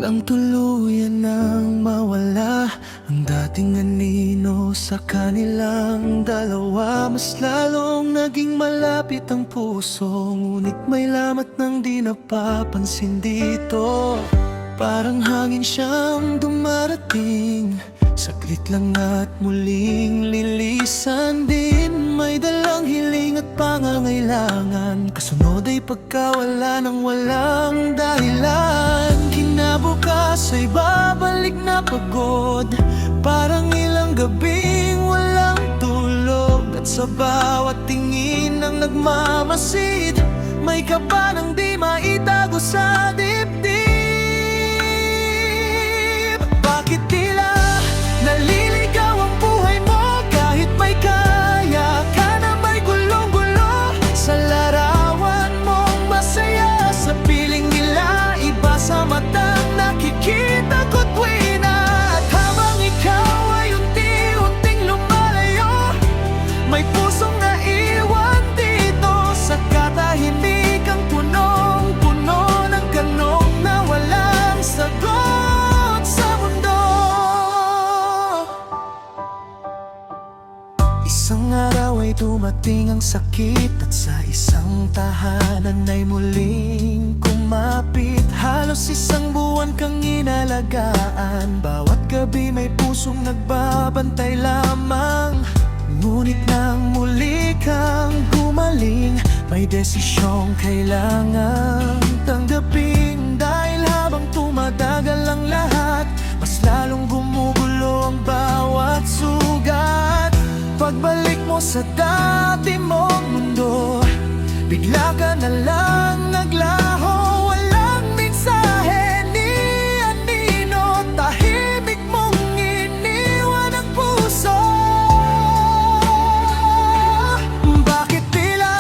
Nang tuluyan nang mawala ang dating anino sa kanilang dalawa, mas lalong naging malapit ang puso, ngunit may lamat nang di napapansin dito. Parang hangin siyang dumarating, saglit lang at muling lilisan din. May dalang hiling at pangangailangan, kasunod ay pagkawala ng walang dahilan. Kinabukas ay babalik na pagod, parang ilang gabing walang tulog. At sa bawat tingin ng nagmamasid, may kaba ng di maitago sa dibdib. Bakit tila naliligaw ang buhay mo, kahit may kaya ka na may gulong-gulo sa larawan mong masaya? Sa piling nila, iba sa matang nakikita ko tuwing na. At habang ikaw ay unti-unting lumalayo, may pusong naiwan dito sa katahimikang punong-puno ng tanong na walang sagot sa mundo. Isang araw ay dumating ang sakit, at sa isang tahanan ay muling kumapit. Halos isang buwan kang inalagaan, bawat gabi may pusong nagbabantay lamang. Ngunit nang muli kang gumaling, may desisyong kailangang tanggapin. Dahil habang tumatagal ang lahat, mas lalong gumugulo ang bawat sugat. Pagbalik mo sa dati mong mundo, bigla ka na lang naglaho. Walang mensahe ni anino, tahimik mong iniwan ang puso. Bakit tila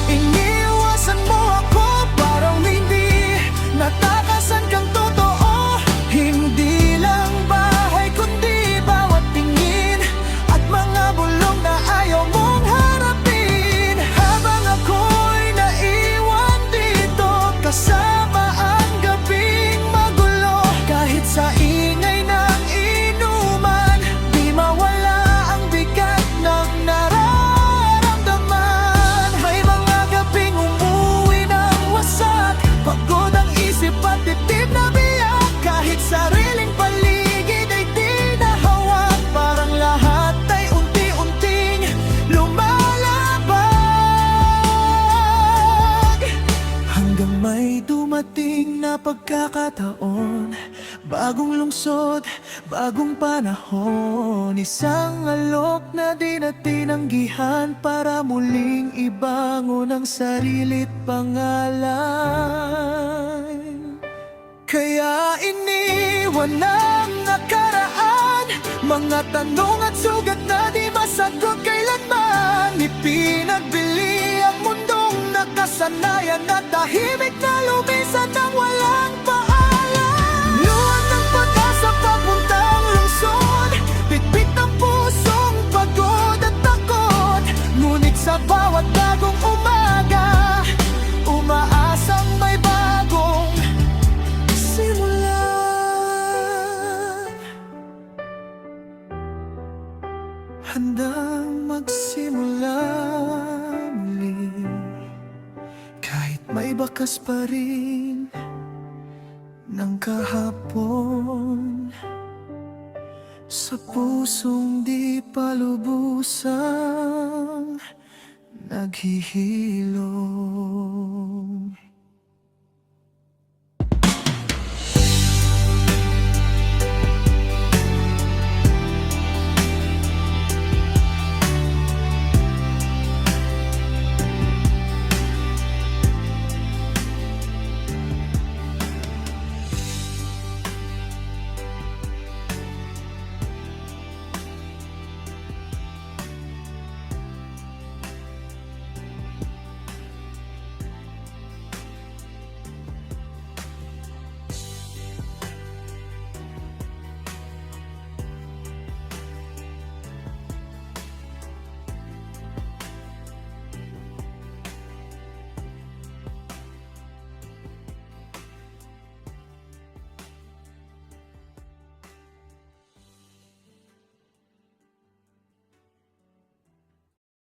iniwasan mo ako, parang hindi natakasan kang totoo? Hindi lang bahay kundi bawat tingin at mga bulong na ayaw mong harapin. Habang ako'y naiwan dito kasama ang gabing magulo, kahit sa ingay ng inuman, di mawala ang bigat ng nararamdaman. May mga gabing umuwi ng wasak, pagod ang isip at dibdib na biyak. Kahit sariling paligid ay di nahawak, parang lahat ay unti-unting lumalabag. Hanggang may dumating na pagkakataon, bagong lungsod, bagong panahon. Isang alok na di na tinanggihan para muling ibangon ang sarili't pangalan. Kaya iniwan ang nakaraan, mga tanong at sugat na di masagot kailanman. Ipinagbili ang mundong nakasanayan at tahimik na lumisan ng walang paalam. Luwan ng pag-asa papuntang lungsod, bitbit ang pusong pagod at takot. Ngunit sa bawat bagong umaga, umaasang may bagong simula. Handang magsimula muli, kahit may bakas pa rin ng kahapon sa pusong di pa lubusang naghihilom.